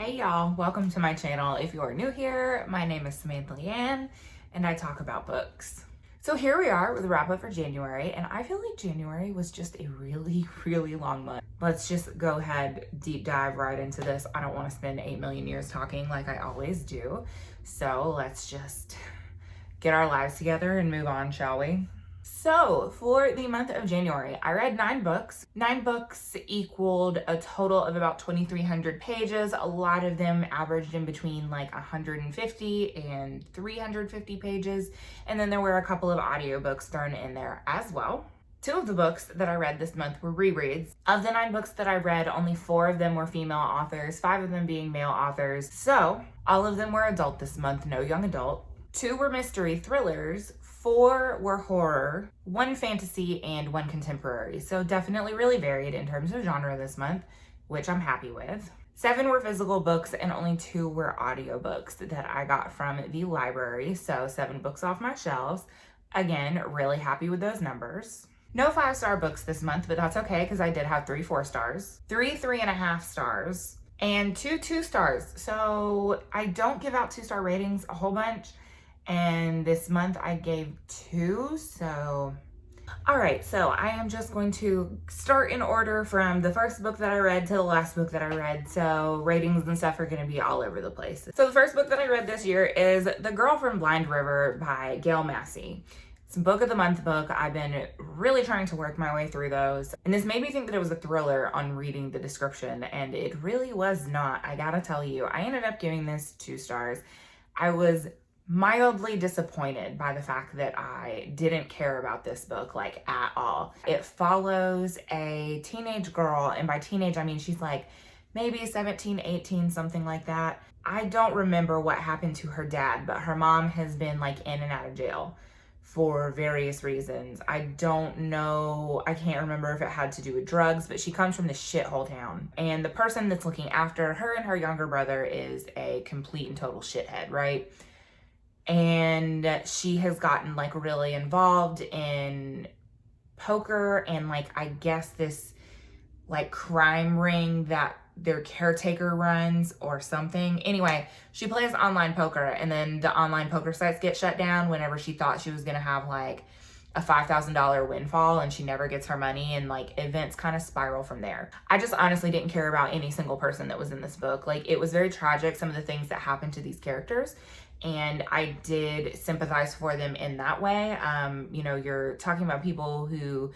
Hey y'all, welcome to my channel. If you are new here, my name is Samantha Leighanne and I talk about books. So here we are with the wrap up for January, and I feel like January was just a really long month. Let's just go ahead, deep dive right into this. I don't want to spend 8 million years talking like I always do. So let's just get our lives together and move on, shall we? So for the month of January, I read 9 books. 9 books equaled a total of about 2,300 pages. A lot of them averaged in between like 150 and 350 pages. And then there were a couple of audiobooks thrown in there as well. 2 of the books that I read this month were rereads. Of the 9 books that I read, only 4 of them were female authors, 5 of them being male authors. So all of them were adult this month, no young adult. 2 were mystery thrillers, 4 were horror, 1 fantasy, and 1 contemporary. So definitely really varied in terms of genre this month, which I'm happy with. 7 were physical books and only 2 were audiobooks that I got from the library. So 7 books off my shelves. Again, really happy with those numbers. No 5-star books this month, but that's okay because I did have 3 4 stars, 3 3.5 stars, and 2 2 stars. So I don't give out 2-star ratings a whole bunch. And this month I gave 2, so. All right, so I am just going to start in order from the first book that I read to the last book that I read. So ratings and stuff are gonna be all over the place. So the first book that I read this year is The Girl from Blind River by Gail Massey. It's a book of the month book. I've been really trying to work my way through those. And this made me think that it was a thriller on reading the description, and it really was not. I gotta tell you, I ended up giving this 2 stars. I was mildly disappointed by the fact that I didn't care about this book like at all. It follows a teenage girl, and by teenage I mean she's like maybe 17, 18, something like that. I don't remember what happened to her dad, but her mom has been like in and out of jail for various reasons. I don't know, I can't remember if it had to do with drugs, but she comes from this shithole town. And the person that's looking after her and her younger brother is a complete and total shithead, right? And she has gotten like really involved in poker and like I guess this like crime ring that their caretaker runs or something. Anyway, she plays online poker, and then the online poker sites get shut down whenever she thought she was gonna have like a $5,000 windfall, and she never gets her money, and like events kind of spiral from there. I just honestly didn't care about any single person that was in this book. Like it was very tragic, some of the things that happened to these characters, and I did sympathize for them in that way. You know, you're talking about people who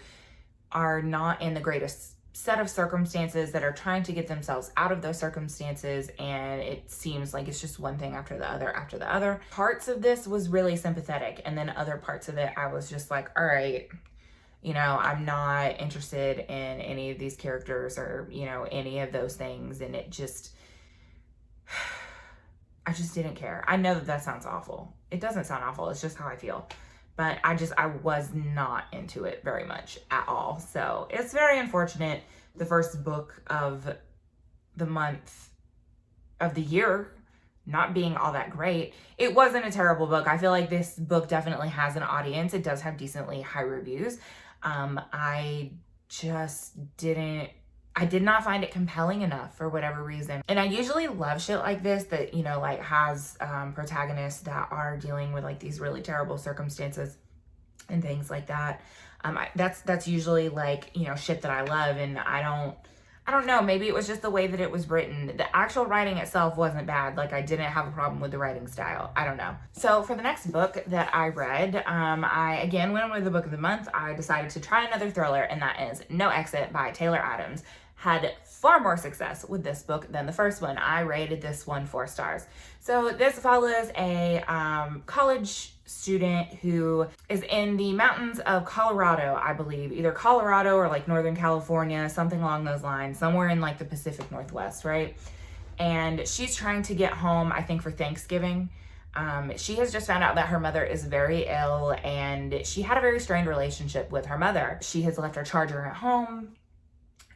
are not in the greatest set of circumstances, that are trying to get themselves out of those circumstances, and it seems like it's just one thing after the other after the other. Parts of this was really sympathetic, and then other parts of it I was just like, all right, you know, I'm not interested in any of these characters or, you know, any of those things, and it just I just didn't care. I know that that sounds awful. It doesn't sound awful, it's just how I feel. But I was not into it very much at all. So it's very unfortunate, the first book of the month, of the year, not being all that great. It wasn't a terrible book. I feel like this book definitely has an audience. It does have decently high reviews. I did not find it compelling enough for whatever reason. And I usually love shit like this that, you know, like has protagonists that are dealing with like these really terrible circumstances and things like that. That's usually like, you know, shit that I love, and I don't know, maybe it was just the way that it was written. The actual writing itself wasn't bad. Like I didn't have a problem with the writing style. I don't know. So for the next book that I read, I again went with the book of the month. I decided to try another thriller, and that is No Exit by Taylor Adams. Had far more success with this book than the first one. I rated this one 4 stars. So this follows a college student who is in the mountains of Colorado, I believe, either Colorado or like Northern California, something along those lines, somewhere in like the Pacific Northwest, right? And she's trying to get home, I think, for Thanksgiving. She has just found out that her mother is very ill, and she had a very strained relationship with her mother. She has left her charger at home,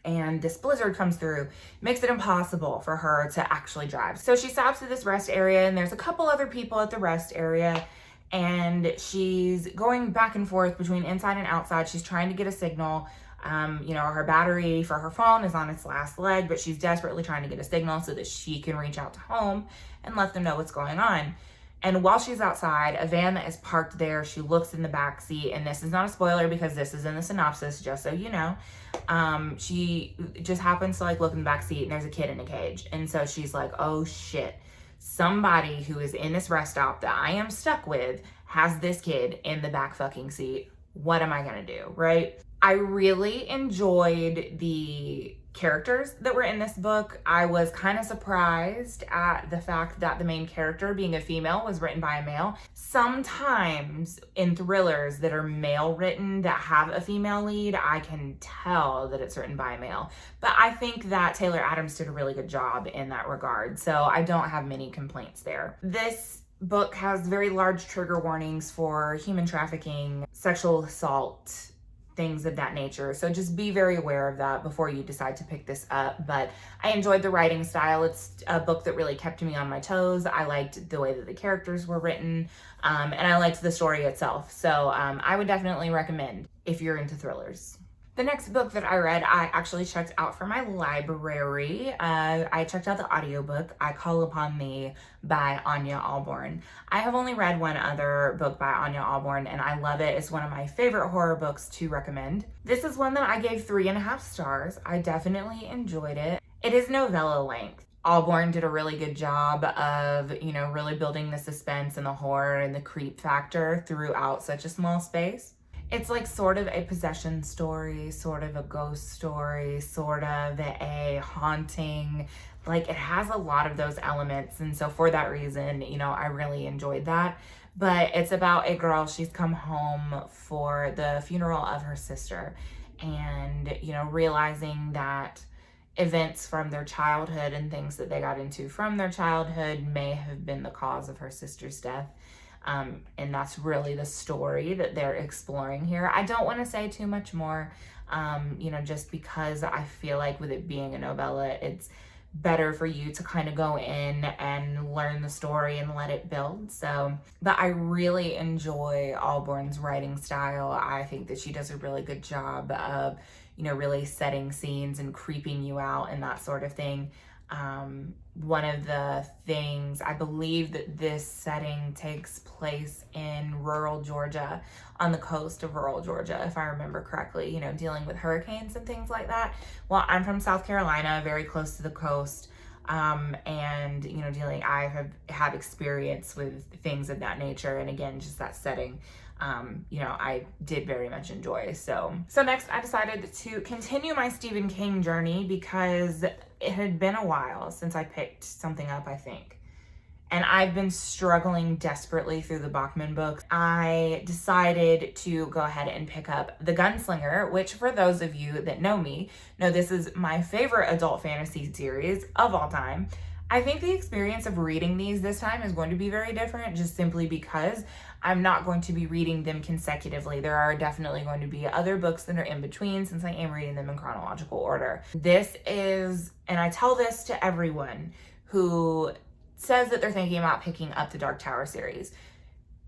and this blizzard comes through, makes it impossible for her to actually drive. So she stops at this rest area, and there's a couple other people at the rest area, and she's going back and forth between inside and outside. She's trying to get a signal. Her battery for her phone is on its last leg, but she's desperately trying to get a signal so that she can reach out to home and let them know what's going on. And while she's outside, a van that is parked there, she looks in the back seat, and this is not a spoiler because this is in the synopsis, just so you know. She just happens to look in the back seat, and there's a kid in a cage. And so she's like, oh shit, somebody who is in this rest stop that I am stuck with has this kid in the back fucking seat. What am I gonna do, right? I really enjoyed the characters that were in this book. I was kind of surprised at the fact that the main character, being a female, was written by a male. Sometimes in thrillers that are male written that have a female lead, I can tell that it's written by a male. But I think that Taylor Adams did a really good job in that regard, so I don't have many complaints there. This book has very large trigger warnings for human trafficking, sexual assault, things of that nature. So just be very aware of that before you decide to pick this up. But I enjoyed the writing style. It's a book that really kept me on my toes. I liked the way that the characters were written, and I liked the story itself. So I would definitely recommend if you're into thrillers. The next book that I read, I actually checked out for my library. I checked out the audiobook, I Call Upon Thee by Anya Alborn. I have only read one other book by Anya Alborn, and I love it. It's one of my favorite horror books to recommend. This is one that I gave 3.5 stars. I definitely enjoyed it. It is novella length. Alborn did a really good job of, really building the suspense and the horror and the creep factor throughout such a small space. It's sort of a possession story, sort of a ghost story, sort of a haunting. It has a lot of those elements. And so for that reason, I really enjoyed that. But it's about a girl, she's come home for the funeral of her sister. And, realizing that events from their childhood and things that they got into from their childhood may have been the cause of her sister's death. And that's really the story that they're exploring here. I don't want to say too much more, just because I feel like with it being a novella, it's better for you to kind of go in and learn the story and let it build. So, but I really enjoy Alborn's writing style. I think that she does a really good job of, really setting scenes and creeping you out and that sort of thing. One of the things, I believe that this setting takes place in rural Georgia, on the coast of rural Georgia, if I remember correctly, dealing with hurricanes and things like that. Well, I'm from South Carolina, very close to the coast, and, I have had experience with things of that nature, and again, just that setting. I did very much enjoy. So next I decided to continue my Stephen King journey because it had been a while since I picked something up, I think. And I've been struggling desperately through the Bachman books. I decided to go ahead and pick up The Gunslinger, which for those of you that know me, know this is my favorite adult fantasy series of all time. I think the experience of reading these this time is going to be very different, just simply because I'm not going to be reading them consecutively. There are definitely going to be other books that are in between since I am reading them in chronological order. This is, and I tell this to everyone who says that they're thinking about picking up the Dark Tower series,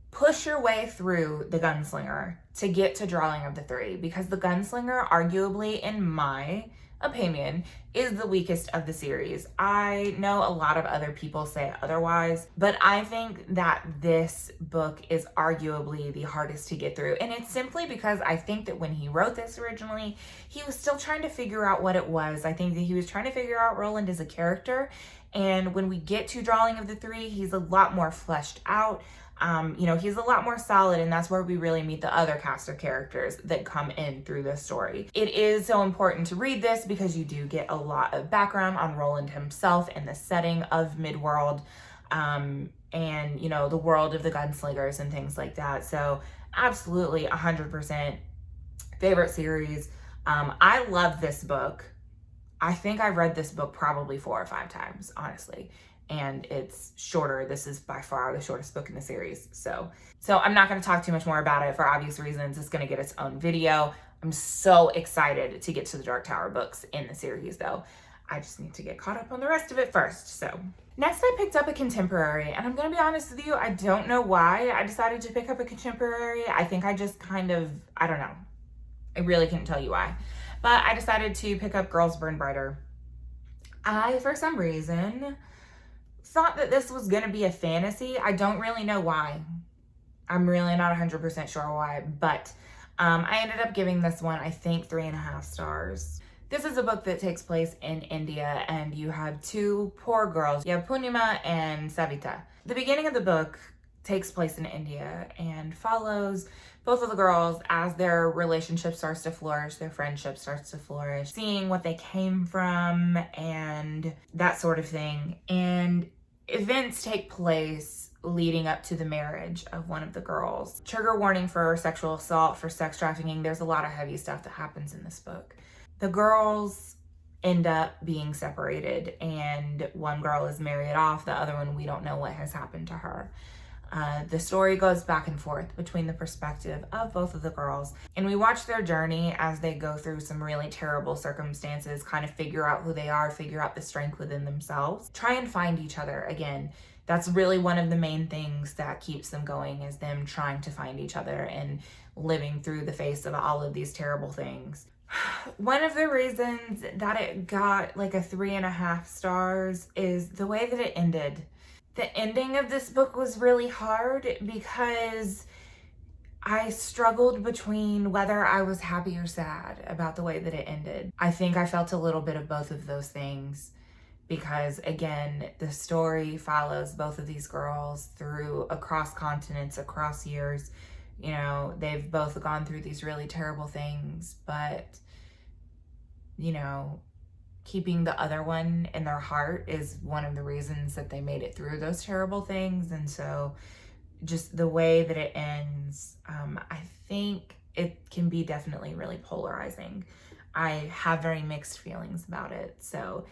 push your way through The Gunslinger to get to Drawing of the Three, because The Gunslinger, arguably, in my opinion, is the weakest of the series. I know a lot of other people say otherwise, but I think that this book is arguably the hardest to get through. And it's simply because I think that when he wrote this originally, he was still trying to figure out what it was. I think that he was trying to figure out Roland as a character. And when we get to Drawing of the Three, he's a lot more fleshed out. He's a lot more solid, and that's where we really meet the other cast of characters that come in through this story. It is so important to read this because you do get a lot of background on Roland himself and the setting of Midworld, and, the world of the gunslingers and things like that. So absolutely 100% favorite series. I love this book. I think I read this book probably 4 or 5 times, honestly. And it's shorter. This is by far the shortest book in the series. So I'm not going to talk too much more about it for obvious reasons. It's going to get its own video. I'm so excited to get to the Dark Tower books in the series, though. I just need to get caught up on the rest of it first. So next I picked up a contemporary, and I'm going to be honest with you, I don't know why I decided to pick up a contemporary. I think I just I don't know. I really couldn't tell you why. but I decided to pick up Girls Burn Brighter. I, for some reason, thought that this was gonna be a fantasy. I don't really know why. I'm really not 100% sure why, but I ended up giving this one, I think, 3.5 stars. This is a book that takes place in India, and you have two poor girls. You have Purnima and Savita. The beginning of the book takes place in India and follows both of the girls as their relationship starts to flourish, their friendship starts to flourish, seeing what they came from and that sort of thing. And events take place leading up to the marriage of one of the girls. Trigger warning for sexual assault, for sex trafficking. There's a lot of heavy stuff that happens in this book. The girls end up being separated, and one girl is married off, the other one, we don't know what has happened to her. The story goes back and forth between the perspective of both of the girls, and we watch their journey as they go through some really terrible circumstances, kind of figure out who they are, figure out the strength within themselves, try and find each other again. That's really one of the main things that keeps them going, is them trying to find each other and living through the face of all of these terrible things. One of the reasons that it got like a 3.5 stars is the way that it ended. The ending of this book was really hard because I struggled between whether I was happy or sad about the way that it ended. I think I felt a little bit of both of those things because, again, the story follows both of these girls across continents, across years. You know, they've both gone through these really terrible things, but, you know, keeping the other one in their heart is one of the reasons that they made it through those terrible things. And so just the way that it ends, I think it can be definitely really polarizing. I have very mixed feelings about it. So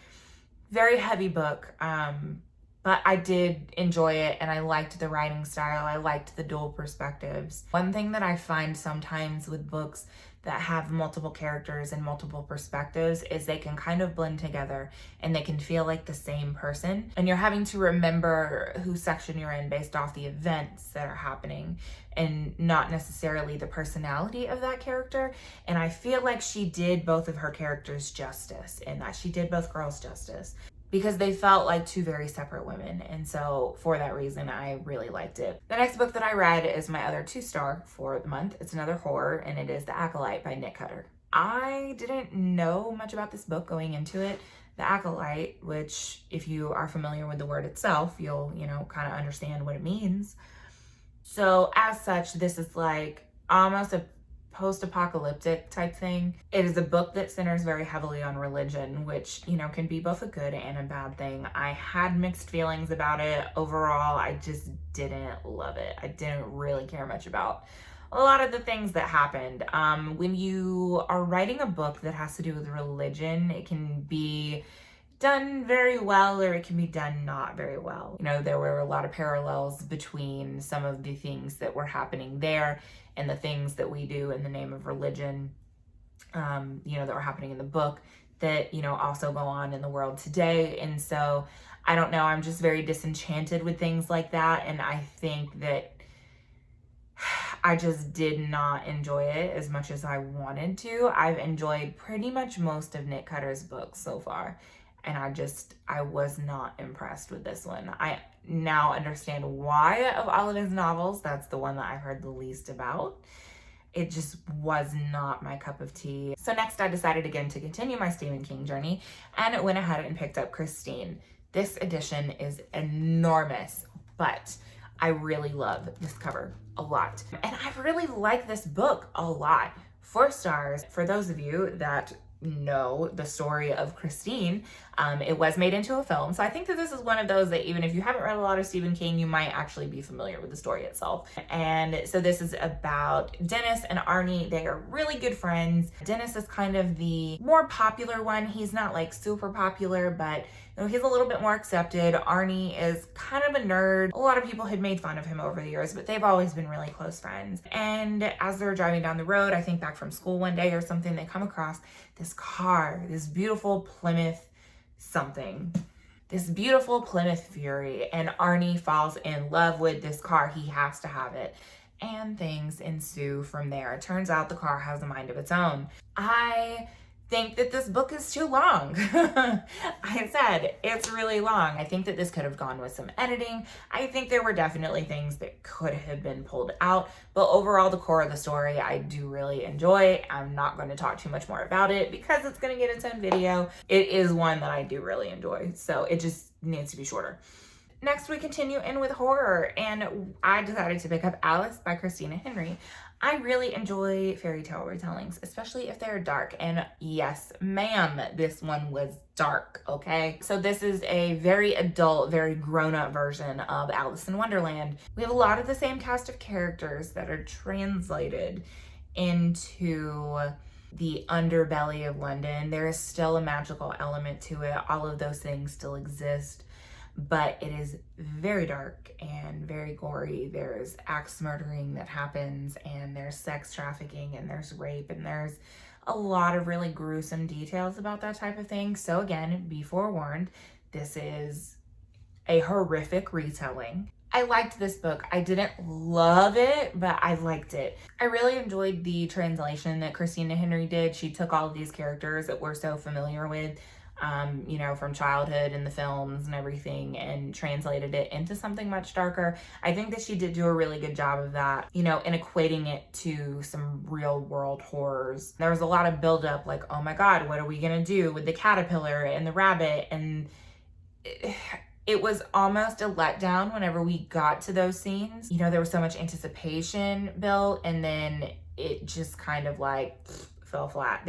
very heavy book, but I did enjoy it, and I liked the writing style. I liked the dual perspectives. One thing that I find sometimes with books that have multiple characters and multiple perspectives is they can kind of blend together and they can feel like the same person. And you're having to remember whose section you're in based off the events that are happening and not necessarily the personality of that character. And I feel like she did both of her characters justice in that. She did both girls justice, because they felt like two very separate women. And so for that reason, I really liked it. The next book that I read is my other 2-star for the month. It's another horror, and it is The Acolyte by Nick Cutter. I didn't know much about this book going into it. The Acolyte, which if you are familiar with the word itself, you'll, kind of understand what it means. So as such, this is like almost a post-apocalyptic type thing. It is a book that centers very heavily on religion, which, can be both a good and a bad thing. I had mixed feelings about it. Overall, I just didn't love it. I didn't really care much about a lot of the things that happened. When you are writing a book that has to do with religion, it can be done very well, or it can be done not very well. There were a lot of parallels between some of the things that were happening there and the things that we do in the name of religion, that were happening in the book that, also go on in the world today. And so I don't know, I'm just very disenchanted with things like that. And I think that I just did not enjoy it as much as I wanted to. I've enjoyed pretty much most of Nick Cutter's books so far, and I was not impressed with this one. I now understand why of all of his novels, that's the one that I heard the least about. It just was not my cup of tea. So next I decided again to continue my Stephen King journey, and went ahead and picked up Christine. This edition is enormous, but I really love this cover a lot. And I really like this book a lot. 4 stars. For those of you that know the story of Christine, it was made into a film. So I think that this is one of those that even if you haven't read a lot of Stephen King, you might actually be familiar with the story itself. And so this is about Dennis and Arnie. They are really good friends. Dennis is kind of the more popular one. He's not like super popular, but he's a little bit more accepted. Arnie is kind of a nerd. A lot of people had made fun of him over the years, but they've always been really close friends. And as they're driving down the road, I think back from school one day or something, they come across this car, this beautiful Plymouth something, this beautiful Plymouth Fury, and Arnie falls in love with this car. He has to have it. And things ensue from there. It turns out the car has a mind of its own. I think that this book is too long. I said it's really long. I think that this could have gone with some editing. I think there were definitely things that could have been pulled out, but overall the core of the story I do really enjoy. I'm not going to talk too much more about it because it's going to get its own video. It is one that I do really enjoy, so it just needs to be shorter. Next, we continue in with horror, and I decided to pick up Alice by Christina Henry. I really enjoy fairy tale retellings, especially if they're dark. And yes, ma'am, this one was dark, okay? So this is a very adult, very grown-up version of Alice in Wonderland. We have a lot of the same cast of characters that are translated into the underbelly of London. There is still a magical element to it. All of those things still exist, but it is very dark and very gory. There's axe murdering that happens, and there's sex trafficking, and there's rape, and there's a lot of really gruesome details about that type of thing. So again, be forewarned, this is a horrific retelling. I liked this book. I didn't love it, but I liked it. I really enjoyed the translation that Christina Henry did. She took all of these characters that we're so familiar with, you know, from childhood and the films and everything, and translated it into something much darker. I think that she did do a really good job of that, you know, in equating it to some real world horrors. There was a lot of buildup, like, oh my God, what are we gonna do with the caterpillar and the rabbit? And it was almost a letdown whenever we got to those scenes. You know, there was so much anticipation built, and then it just kind of like fell flat.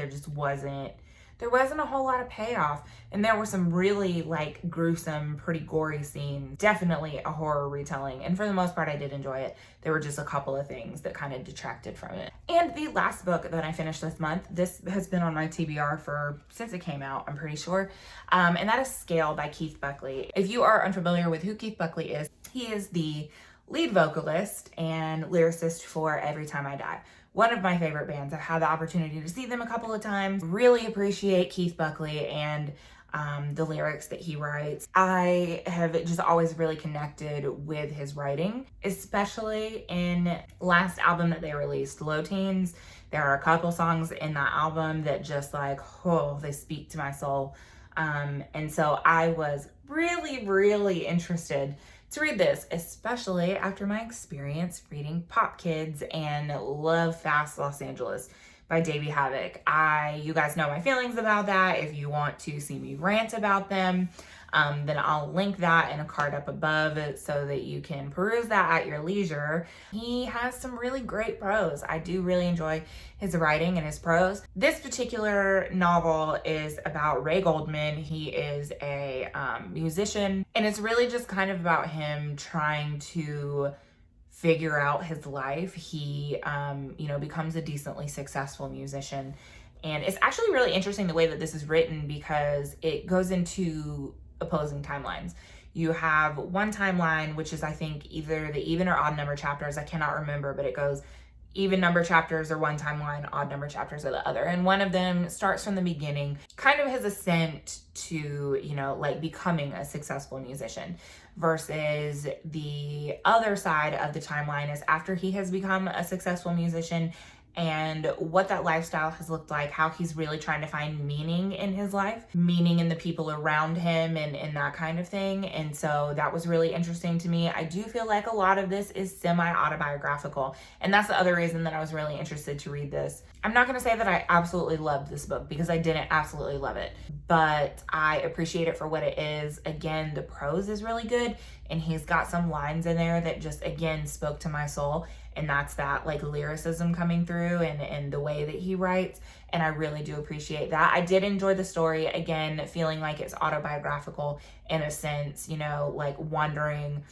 There wasn't a whole lot of payoff, and there were some really like gruesome, pretty gory scenes. Definitely a horror retelling, and for the most part I did enjoy it. There were just a couple of things that kind of detracted from it. And the last book that I finished this month, this has been on my TBR since it came out, I'm pretty sure, and that is Scale by Keith Buckley. If you are unfamiliar with who Keith Buckley is, he is the lead vocalist and lyricist for Every Time I Die. One of my favorite bands. I've had the opportunity to see them a couple of times. Really appreciate Keith Buckley and the lyrics that he writes. I have just always really connected with his writing, especially in last album that they released, Low Teens. There are a couple songs in that album that just like, oh, they speak to my soul. And so I was really, really interested to read this, especially after my experience reading Pop Kids and Love Fast Los Angeles by Davey Havok. You guys know my feelings about that. If you want to see me rant about them, then I'll link that in a card up above so that you can peruse that at your leisure. He has some really great prose. I do really enjoy his writing and his prose. This particular novel is about Ray Goldman. He is a musician, and it's really just kind of about him trying to figure out his life. He, you know, becomes a decently successful musician. And it's actually really interesting the way that this is written, because it goes into opposing timelines. You have one timeline, which is, I think, either the even or odd number chapters. I cannot remember, but it goes even number chapters are one timeline, odd number chapters are the other. And one of them starts from the beginning, kind of his ascent to, you know, like becoming a successful musician, versus the other side of the timeline is after he has become a successful musician and what that lifestyle has looked like, how he's really trying to find meaning in his life, meaning in the people around him and that kind of thing. And so that was really interesting to me. I do feel like a lot of this is semi-autobiographical, and that's the other reason that I was really interested to read this. I'm not gonna say that I absolutely loved this book, because I didn't absolutely love it, but I appreciate it for what it is. Again, the prose is really good, and he's got some lines in there that just, again, spoke to my soul. And that's that like lyricism coming through and the way that he writes. And I really do appreciate that. I did enjoy the story, again, feeling like it's autobiographical in a sense, you know, like wondering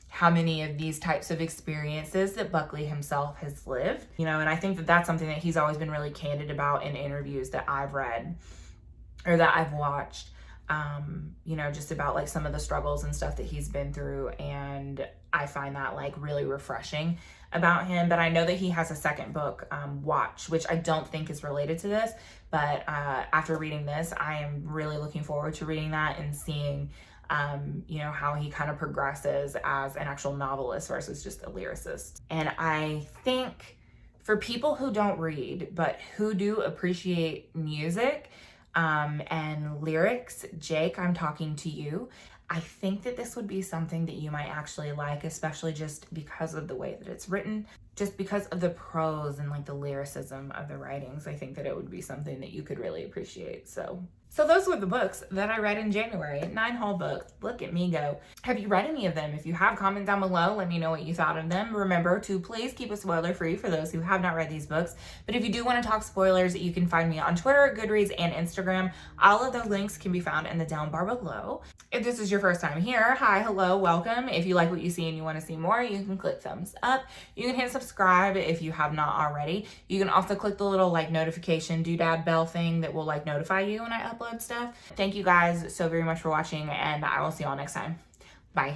how many of these types of experiences that Buckley himself has lived, you know. And I think that that's something that he's always been really candid about in interviews that I've read or that I've watched. You know, just about like some of the struggles and stuff that he's been through. And I find that like really refreshing about him. But I know that he has a second book, Watch, which I don't think is related to this. But after reading this, I am really looking forward to reading that and seeing, you know, how he kind of progresses as an actual novelist versus just a lyricist. And I think For people who don't read, but who do appreciate music and lyrics, Jake, I'm talking to you. I think that this would be something that you might actually like, especially just because of the way that it's written, just because of the prose and like the lyricism of the writings. I think that it would be something that you could really appreciate. So those were the books that I read in January. 9 whole books. Look at me go. Have you read any of them? If you have, comment down below. Let me know what you thought of them. Remember to please keep it spoiler free for those who have not read these books. But if you do want to talk spoilers, you can find me on Twitter, Goodreads, and Instagram. All of those links can be found in the down bar below. If this is your first time here, hi, hello, welcome. If you like what you see and you want to see more, you can click thumbs up. You can hit subscribe if you have not already. You can also click the little like notification doodad bell thing that will like notify you when I upload stuff. Thank you guys so very much for watching, and I will see you all next time. Bye.